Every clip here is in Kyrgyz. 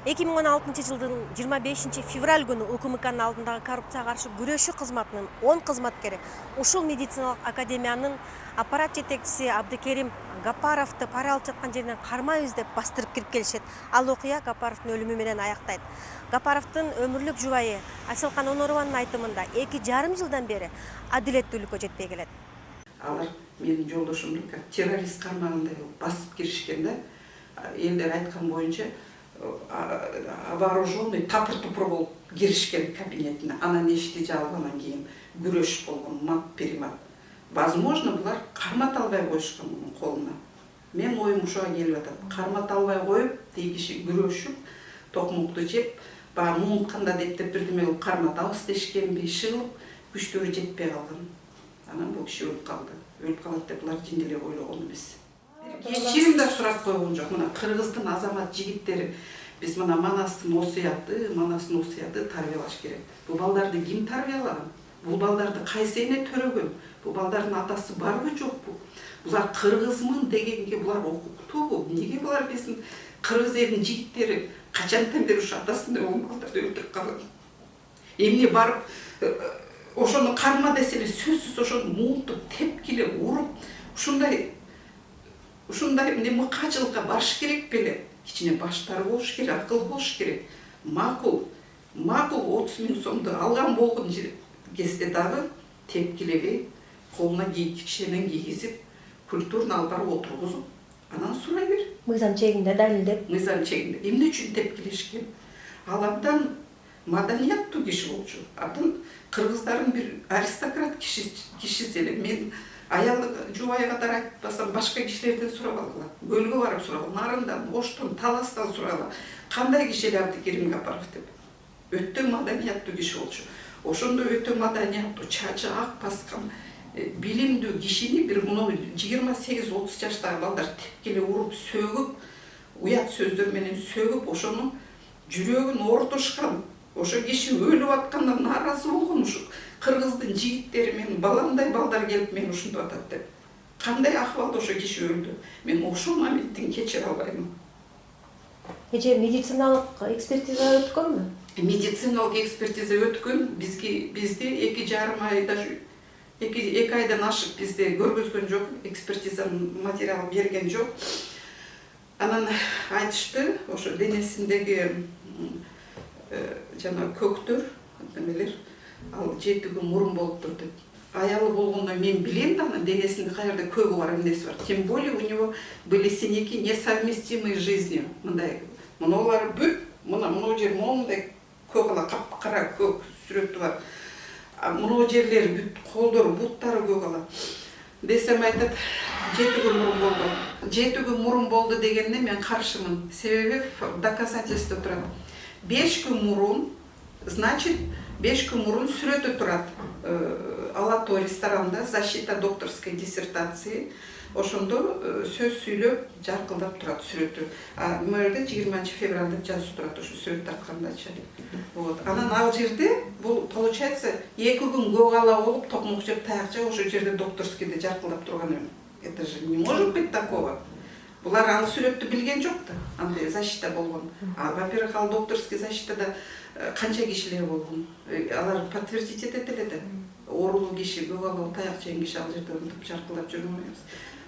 2016 жылдын 25 февраль күнү УКМКнын алдындагы коррупцияга каршы күрөшүү кызматынын 10 кызматкери ушул медициналык академиянын аппарат жетекчиси Абдыкерим Гапаровду пара алып жаткан жеринен кармайбыз деп бастырып кирип келишет. Ал окуя Гапаровдун өлүмү менен аяктайт. Гапаровдун өмүрлүк жубайы Асылкан Онорованын айтымында 2,5 жылдан бери адилеттүүлүккө жетпей келет. Алар менин жолдошумду террорист кармагандай басып киришкен да. Элдер айткан боюнча вооруженный тапыр-тупыр болуп киришкен кабинетине. Анан эшикти жаап анан кийин күрөш болгон, мат-перемат. Возможно, булар кармата албай коюшкан мунун колуна. Мен оюм ушуга келип атат. Кармата албай коюп, тиги киши күрөшүп, токмокту жеп, баягы муунтканда деп бирдеме кылып карматабыз дешкенби, шыгылып, күчтөрү жетпей калган. Анан бул киши өлүп калды. Өлүп калат деп булар жинделеп ойлогон эмес. Кечирим да сурап койгон жок. Мына Кыргыздын азамат жигиттери биз мына Манастын осуяты тарбиялаш керек. Бул балдарды ким тарбиялаган? Бул балдарды кайсы эне төрөгөн? Бул балдардын атасы барбы жокпу? Булар кыргызмын дегенге булар укуктуубу? Эмнеге булар биздин кыргыз элинин жигиттери качантан бери ушу атасын деген балдарды өлтүрүп калган? Эмне барып ошону карма десе эле сөзсүз ошону муунтуп, тепкилеп, уруп, ушундай эмне мыкачылыкка барыш керек беле? Кичине баштары болуш керек, акыл болуш керек. Макул 30 000 сомду алган болгон кезде дагы тепкилебей, колуна кишенен кийгизип, культурно алып барып отургузуп, анан сурай бер. Мыйзам чегинде далилдеп. Мыйзам чегинде. Эмне үчүн тепкилешкен? Ал абдан маданияттуу киши болчу. Абдан кыргыздардын бир аристократ кишиси эле. Мен аялы жубайы катары айтпасам башка кишилерден сурап алгыла. Көлгө барып сурагыла, Нарындан, Оштон, Таластан сурагыла. Кандай киши эле Абдыкерим Гапаров деп. Өтө маданияттуу киши болчу. Ошондой өтө маданияттуу, чачы ак баскан, билимдүү кишини бир муну 28-30 жаштагы балдар тепкиле уруп, сөгүп, уят сөздөр менен сөгүп, ошонун жүрөгүн ортошкан, ошо киши өлүп аткандан нааразы болгон ушу кыргыздын жигиттери менин баламдай балдар келип мени ушинтип атат деп. Кандай акыбалда ошо киши өлдү? Мен ошол моменттин кечире албайм. Эже медициналык экспертиза өткөнбү? Медициналык экспертиза өткөн, бизди 2 айдан ашык бизде көргөзгөн жок, экспертиза материал берген жок. Анан айтышты, ошо денесиндеги жана көктөр, немелер, ал 7 күн мурун болуптур деп. Аялы болгондо мен билем да, анын денесинде каерде көбү бар, эмнеси бар. Тем более у него были синяки, несовместимые с жизнью. Мындай, мунулар бүт, мына жер моундай көк ала, капкара көк сүрөтү бар. Мына жерлер бүт, колдору, буттары көк ала. Десем айтат, 7 күн мурун болду. 7 күн мурун болду дегенде мен каршымын. Себеби доказательство турат. 5 күн мурун, значит, 5 күн мурун сүрөтү турат. Алато ресторанда защита докторской диссертации. Ошондо сөз сүйлөп, жаркылдап турат сүрөтү. Мэрде 20 февралда жазып турат ошо сүрөт тарткандачы. Вот. Анан ал жерде бул получается 2 күн көк ала болуп, токмок жеп, таяк жеп, ошо жерде докторскийде жаркылдап турган. Это же не может быть такого. Булар ал сүрөттү билген жок да, андай защита болгон. Во-первых, ал докторский защитада канча кишилер болгон. Алар подтвердить этет эле да. Оорулуу киши, көк алуу, таяк жеген киши ал жерде ынтып жаркылдап жүрмөйбүз.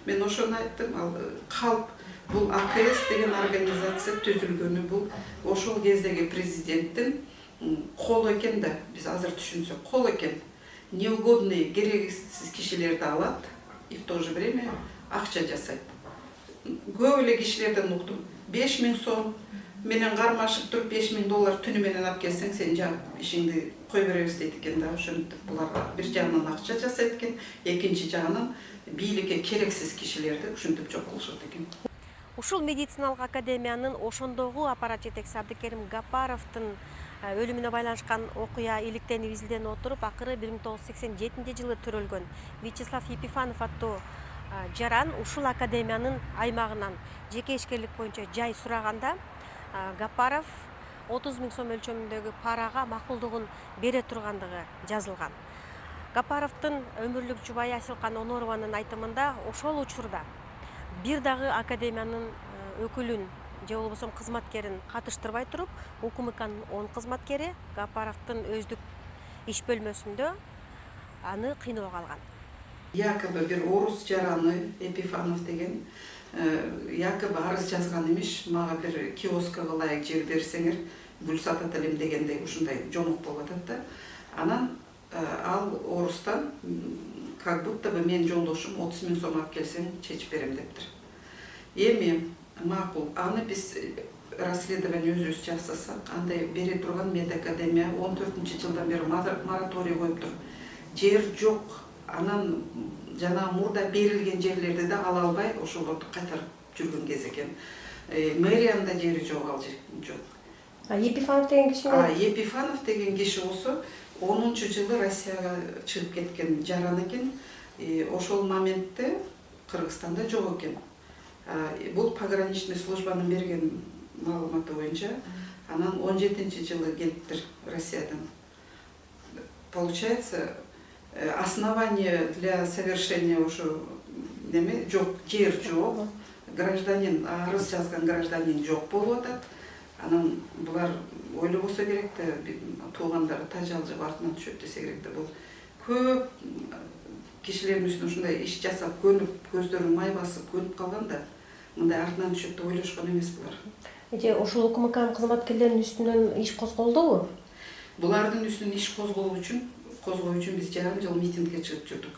Мен ошону айттым, ал калп бул АКС деген организация түзүлгөнү бул ошол кездеги президенттин колу экен да, биз азыр түшүнсөк, кол экен. Неугодный, керексиз кишилерди алат и в то же время акча жасайт. Көп эле кишилерден уктум. 5 000 сом менен кармашып туруп $5 000 түнү менен алып келсең, сен жаап ишиңди кой беребиз дейт экен да. Ошентип буларга бир жагынан акча жасайт экен, экинчи жагынан бийликке керексиз кишилерди ушинтип жок кылышат экен. Ушул медициналык академиянын ошондогу аппарат жетекчиси Абдыкерим Гапаровдун өлүмүнө байланышкан окуя иликтенип изилденип отуруп, акыры 1987 жылы төрөлгөн Вячеслав Епифанов аттуу жаран ушул академиянын аймагынан жеке ишкерлик боюнча жай сураганда Гапаров 30 000 сом өлчөмүндөгү парага макулдугун бере тургандыгы жазылган. Гапаровдун өмүрлүк жубайы Асылкан Онорованын айтымында ошол учурда бир дагы академиянын өкүлүн же болбосо кызматкерин катыштырбай туруп УКМКнын 10 кызматкери Гапаровдун өздүк иш бөлмөсүндө аны кыйноого алган. Якобы бир орус жараны Епифанов деген якобы арыз жазган имиш, мага бир киоскага ылайык жер берсеңер, гүл сатат элем дегендей ушундай жомук болуп атат да. Анан ал орустан как будто бы мен жолдошум 30 000 сом алып келсең чечип берем дептир. Эми макул, аны биз расследование өзүбүз жасасак, андай бере турган медакадемия 14-жылдан бери мораторий коюптур. Жер жок. Анан жана мурда берилген жерлерди да ала албай ошолорду кайтарып жүргөн кез экен. Мэриянда жери жок, ал жок. Епифанов деген киши? Епифанов деген киши болсо 10-жылы Россияга чыгып кеткен жаран экен. Ошол моментте Кыргызстанда жок экен. Бул пограничный службанын берген маалыматы боюнча, анан 17-жылы келиптир Россиядан. Получается, основание для совершения ошо неме жок, жер жок, гражданин, арыз жазган гражданин жок болуп атат. Анан булар ойлобосо керек да, туугандары тажалжып артынан түшөт десе керек да. Бул көп кишилердин үстүнө ушундай иш жасап, көнүп, көздөрүн май басып көнүп калган да, мындай артынан түшөт деп ойлошкон эмес булар. Ошол УКМКнын кызматкерлеринин үстүнөн иш козголдубу? Булардын үстүнөн иш козгоо үчүн биз жарым жыл митингге чыгып жүрдүк.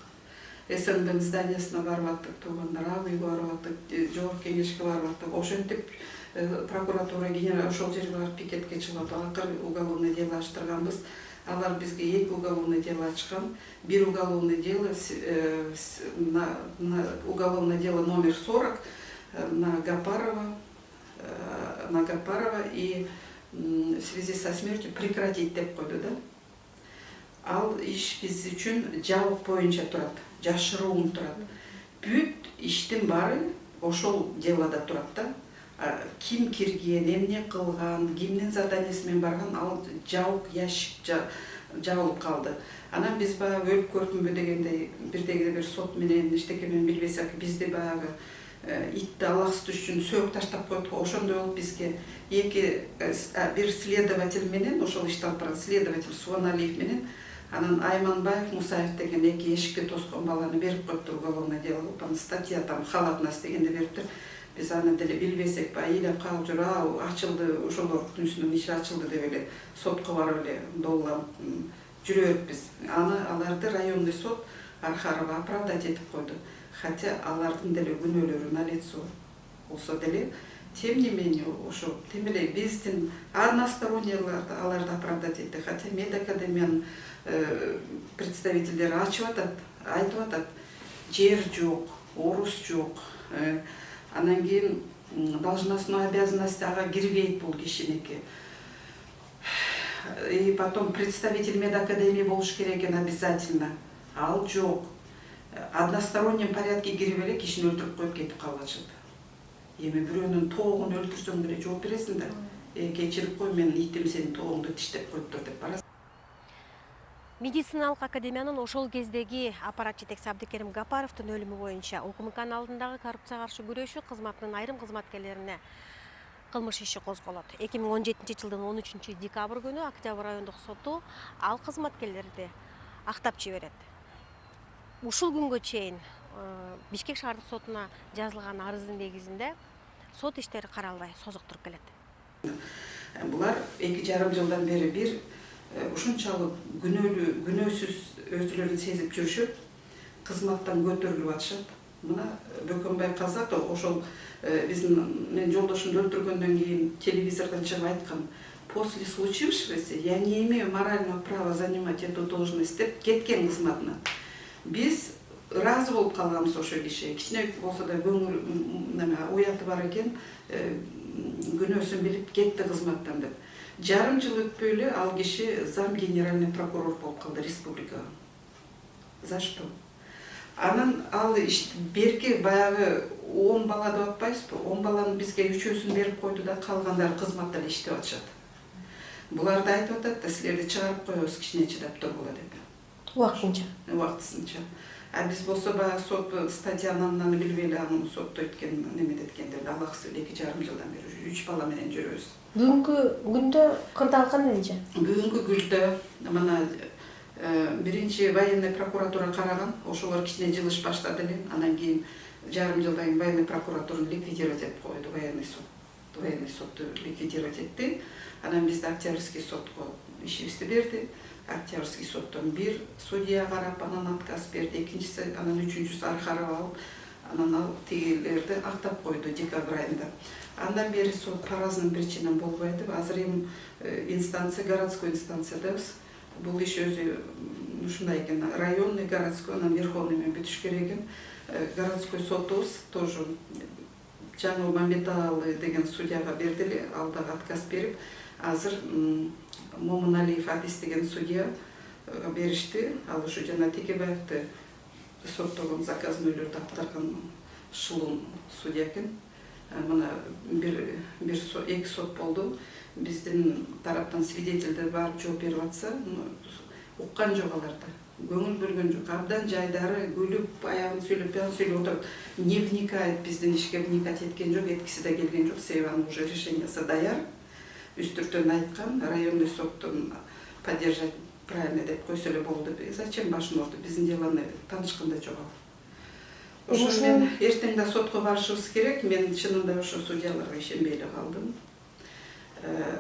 СНБ зданиясына барып аттык, туугандар ак үйгө барып аттык, жогорку кеңешке барып аттык. Ошентип прокуратура генерал ошол жерге барып пикетке чыгып акыры уголовное дело ачтырганбыз. Алар бизге 2 уголовное дело ачкан. Бир уголовное дело уголовное дело номер 40 на Гапарова и в связи со смертью прекратить деп койду да. Ал иш биз үчүн жабык боюнча турат, жашыруун турат. Бүт иштин баары ошол делода турат да. Ким кирген, эмне кылган, кимдин заданиясы менен барган, ал жабык ящик жабылып калды. Анан биз баягы өлүп көрдүмбү дегендей бирдеги бир сот менен иштеке менен билбесек, бизди баягы итти алаксытыш үчүн сөөк таштап койдук. Ошондой болуп бизге бир следователь менен, ошол ишти алып барган следователь Суаналиев менен, анан Айманбаев, Мусаев деген 2 эшикке тоскон баланы берип коюптур уголовное дело кылып, анан статья там халатность дегенде бериптир. Биз аны деле билбесек, ыйлап калып жүрүп, ачылды, ошолордун үстүнөн иш ачылды деп эле сотко барып эле доллап жүрөбүз. Аны аларды районный суд Архарова оправдать этип койду. Хотя алардын деле күнөөлөрү налицо болсо деле, тем не менее, ошо тем эле биздин односторонне аларды оправдать этти, хотя медакадемиянын представительдери ачып атат, айтып атат, жер жок, орус жок. Анан кийин должностной обязанность ага кирбейт бул кишиники. И потом представитель медакадемии болуш керек экен обязательно. Ал жок. Одностороннем порядке кирип эле кишини өлтүрүп коюп кетип калышат. Эми бирөөнүн тоогун өлтүрсөң деле жооп бересиң да. Кечирип кой, мен итим сенин тоогуңду тиштеп коюптур деп барасың. Медициналык академиянын ошол кездеги аппарат жетекчиси Абдыкерим Гапаровдун өлүмү боюнча УКМКнын алдындагы коррупцияга каршы күрөшүү кызматынын айрым кызматкерлерине кылмыш иши козголот. 2017-жылдын 13 декабрь күнү Октябрь райондук соту ал кызматкерлерди актап жиберет. Ушул күнгө чейин Бишкек шаардык сотуна жазылган арыздын негизинде сот иштери каралбай созуктуруп келет. Булар 2,5 жылдан бери бир ушунчалык күнөөсүз өзүлөрүн сезип жүрүшөт, кызматтан көтөрүлүп атышат. Мына Бөкөнбай Казак ошол биздин мен жолдошумду өлтүргөндөн кийин телевизордон чыгып айткан: "После случившегося я не имею морального права занимать эту должность" деп кеткен кызматына. Биз разы болуп калганбыз ошол кишиге. Кичине болсо да көңүл уяты бар экен, күнөөсүн билип кетти кызматтан деп. Жарым жыл өтпөй эле ал киши зам генеральный прокурор болуп калды республикага. За что? Анан ал берки баягы 10 бала деп атпайсызбы? 10 баланын бизге 3-өсүн берип койду да, калгандары кызматта эле иштеп атышат. Булар да айтып атат да, силерди чыгарып коебуз, кичине чыдап тургула деп. Убактынча. Убактысынча. А биз болсо баягы сот статьянын билбей эле анын сотто өткөн неме эткенде алакысы 2,5 жылдан бери 3 бала менен жүрөбүз. Бүгүнкү күндө кырдаал кандай нече? Бүгүнкү күндө мына биринчи военный прокуратура караган, ошолор кичине жылыш баштады эле. Анан кийин жарым жылдан кийин военный прокуратураны ликвидировать этип койду, военный сотту ликвидировать этти. Анан бизди Октябрьский сотко ишибизди берди. Октябрьский соттон бир судья карап, анан отказ берди, экинчиси, анан үчүнчүсү ары карап алып, анан ал тигилерди актап койду декабрь айында. Андан бери сот по разным причинам болбой атып, азыр эми инстанция, городской инстанциядабыз. Бул иш өзү ушундай экен, районный, городской, анан верховный менен бүтүш керек экен. Городской сотубуз тоже жаңы Мамбеталы деген судьяга берди эле, ал дагы отказ берип, азыр Момуналиев Адис деген судья беришти. Ал ушу жана Текебаевди соттогон заказнөйлөрдү актарган шылым судья экен. Мына эки сот болду. Биздин тараптан свидетелдер барып жооп берип атса, уккан жок аларда. Көңүл бөлгөн жок. Абдан жайдары күлүп, аягын сүйлөп, бягын сүйлөп отуруп, не вникает, биздин ишке вникать эткен жок, эткиси да келген жок. Себеби анын уже решениясы даяр. Үстүртөн айткан, районный соттон поддержать правильно деп койсо эле болду. Зачем башын орду? Биздин деланы таанышкан да жок ал. Ошо мен эртең да сотко барышыбыз керек. Мен чынында ошо судьяларга ишенбей эле калдым.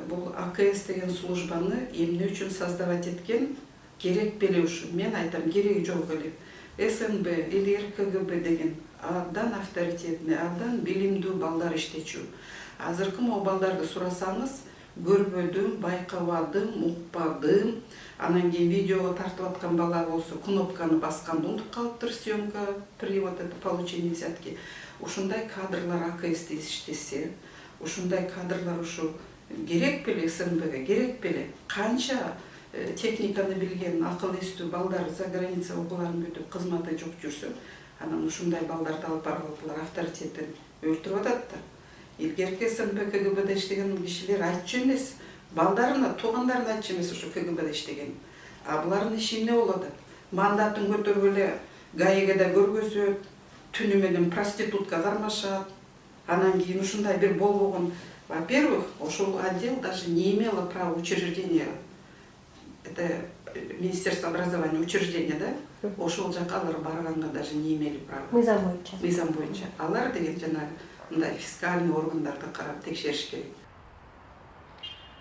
Бул АКС деген службаны эмне үчүн создавать эткен? Керек беле ушу. Мен айтам, кереги жок эле. СНБ или РКГБ деген абдан авторитетный, абдан билимдүү балдар иштечү. Азыркы могу балдарды сурасаңыз, көрбөдүм, байкабадым, укпадым. Анан кийин видеого тартып аткан бала болсо, кнопканы басканды унутуп калыптыр, съемка при вот это получение взятки. Ушундай кадрлар АКСте иштесе, ушундай кадрлар ушу керек беле СНБге, керек беле? Канча техниканы билген, акыл эстүү балдар за граница окууларын бүтүп, кызматы жок жүрсө, анан ушундай балдарды алып барып булар авторитетин өлтүрүп атат да. Илгерки СНБ КГБде иштеген кишилер айтчу эмес, балдарына, туугандарына айтчу эмес ушу КГБде иштеген. А булардын иши эмне болот? Мандатын көтөрүп эле ГАИге да көргөзөт, түнү менен проститутка кармашат. Анан кийин ушундай бир болбогон, во-первых, ошол отдел даже не имело права учреждения. Это Министерство образования, учреждение, да? Ошол жака алар барганга даже не имели права. Мыйзам боюнча. Мыйзам боюнча. Алар деген жанагы мындай фискальный органдарды карап текшериш керек.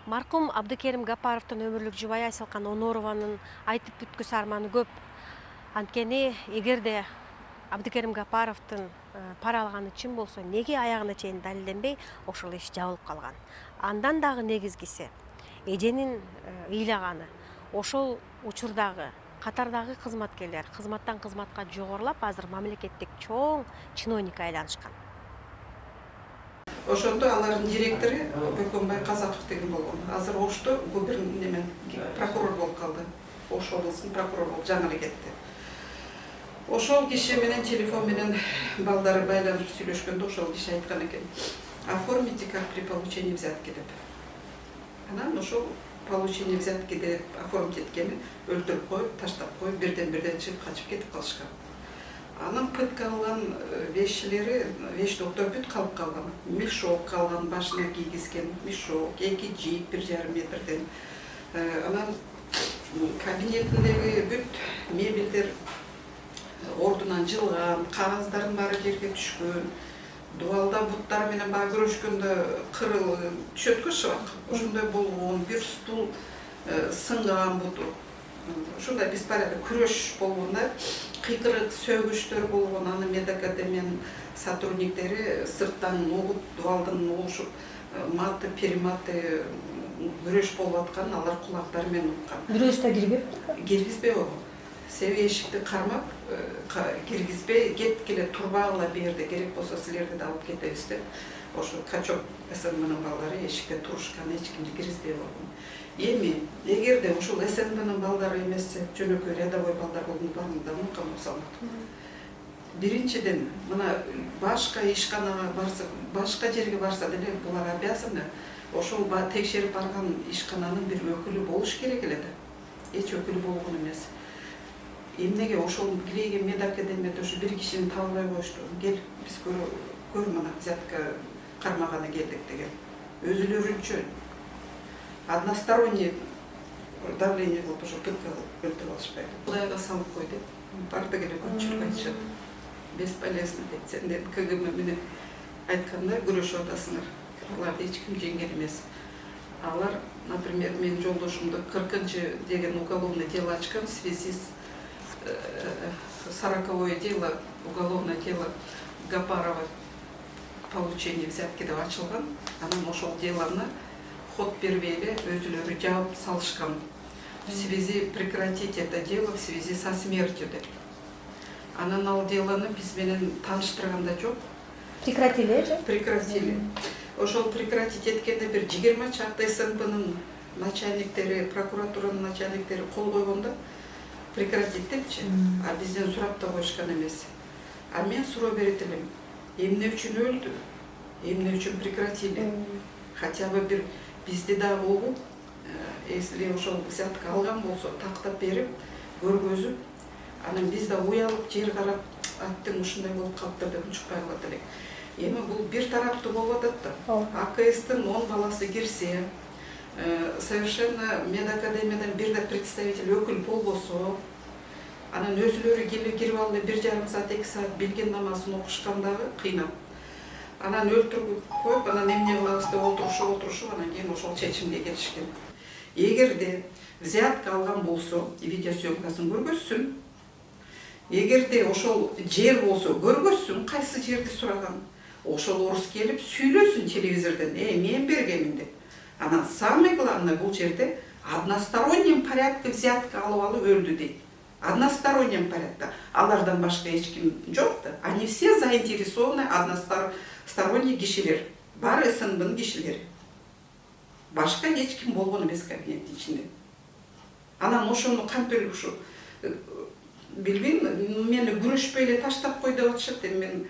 Маркум Абдыкерим Гапаровдун өмүрлүк жубайы Айсалкан Онорованын айтып бүткүс арманы көп. Анткени эгерде Абдыкерим Гапаровдун пара алганы чын болсо, неге аягына чейин далилденбей ошол иш жабылып калган? Андан дагы негизгиси эженин ыйлаганы. Ошол учурдагы катардагы кызматкерлер кызматтан кызматка жогорулап, азыр мамлекеттик чоң чиновник айланышкан. Ошондо алардын директору Бөкөнбай Казаков деген болгон. Азыр Ошто прокурор болуп калды. Ош облусунун прокурору болуп жаңы эле кетти. Ошол киши менен телефон менен балдары байланышып сүйлөшкөндө ошол киши айткан экен: оформите как при получении взятки деп. Анан ошол получение взятки деп оформить эткени өлтүрүп коюп, таштап коюп, бирден чыгып качып кетип калышкан. Анын пытка алган вещилери, вещь доктор бүт калып калган. Мешок калган, башына кийгизген мешок, 2 джип 1,5 метрден. Анан кабинетиндеги бүт мебелдер ордунан жылган, кагаздардын баары жерге түшкөн. Дуалда буттар менен баа күрөшкөндө кырыл түшөткө шыбак. Ошондой болгон, бир стул сынган буту. Ушундай беспорядок күрөш болгон да, кыйкырык сөгүштөр болгон. Аны медакадемиянын сотрудниктери сырттан угуп, дуалдан угушуп, маты, перематы күрөш болуп аткан, алар кулактары менен уккан. Бирөөсү да кирбепти? Киргизбей болгон. Себеби эшикти кармап, киргизбей, кеткиле турбагыла берди, керек болсо силерди да алып кетебиз деп. Ошо качок СНБнын балдары эшикте турушкан, эч кимди киргизбей болгон. Эми эгерде ушул СНБнын балдары эмес, жөнөкөй рядовой балдар болгондо мумкин болсо биринчиден, мына башка ишканага барса, башка жерге барса деле булар обязаны ошол текшерип барган ишкананын бир өкүлү болуш керек эле да. Эч өкүлү болгон эмес. эмнеге ошол кирейген медакадемияда ушу бир кишини табылбай коюшту. Кел биз көр мына взятка кармаганы келдик деген. Өзүлөрүнчө односторонний давление кылып ошо пытка кылып өлтүрүп алышпайбы. Кудайга салып кой деп. Барды келе көпчүлүк айтышат. Бесполезно деп. Сендер КГБ менен айтканда күрөшүп атасыңар. Аларды эч ким жеңген эмес. Алар, например, мен жолдошумду 40-чы деген уголовное дело ачкан в связи с 40-е дело, уголовное дело Гапарова получение взятки деп ачылган. Анан ошол делоны ход бербей эле өзүлөрү жаап салышкан. В связи прекратить это дело в связи со смертью деп. Анан ал делоны биз менен тааныштырганда жок. Прекратили же? Прекратили. Ошол прекратить эткенде бир 20 чакты СНПнын начальниктери, прокуратуранын начальниктери кол койгондо прекратить депчи. А бизден сурап да коюшкан эмес. А мен суроо берет элем. Эмне үчүн өлдү? Эмне үчүн прекратили? Хотя бы бир бизде дагы угуп, если ошол взятка алган болсо, тактап берип, көргөзүп, анан биз да уялып жер карап, аттың ушундай болуп калыптыр деп унчукпай калат элек. Эми бул бир тараптуу болуп атат да. АКСтин 10 баласы кирсе, совершенно медакадемиядан бирде представитель өкүл болбосо, анан өзүлөрү кирип алып 1,5 саат, 2 саат билген намазын окушкандагы кыйнап. Анан өлтүрүп коюп, анан эмне кылабыз деп отурушуп, анан кийин ошол чечимге келишкен. Эгерде взятка алган болсо, видеосъемкасын көргөзсүн. Эгерде ошол жер болсо, көргөзсүн, кайсы жерди сураган. Ошол орус келип сүйлөсүн телевизордон, мен бергемин деп. Анан самое главное бул жерде одностороннем порядке взятка алып өлдү дейт. Одностороннем порядке. Алардан башка эч ким жок да. Они все заинтересованы односторонний кишилер. Баары СНБнын кишилери. Башка эч ким болгон эмес кабинеттин ичинде. Анан ошону кантип ушу билбейм, мени күрөшпөй эле таштап кой деп атышат. Эми мен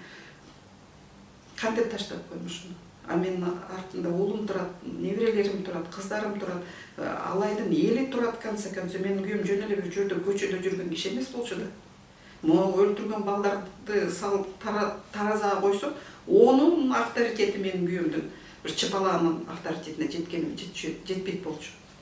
кантип таштап коймун ушуну? А менин артында уулум турат, неберелерим турат, кыздарым турат, алайдын эли турат, конце концов. Менин күйөөм жөн эле бир жерде көчөдө жүргөн киши эмес болчу да. Могу өлтүргөн балдарды салып таразага койсо, онун авторитети менин күйөөмдүн бир чыпалаанын авторитетине жетпейт болчу.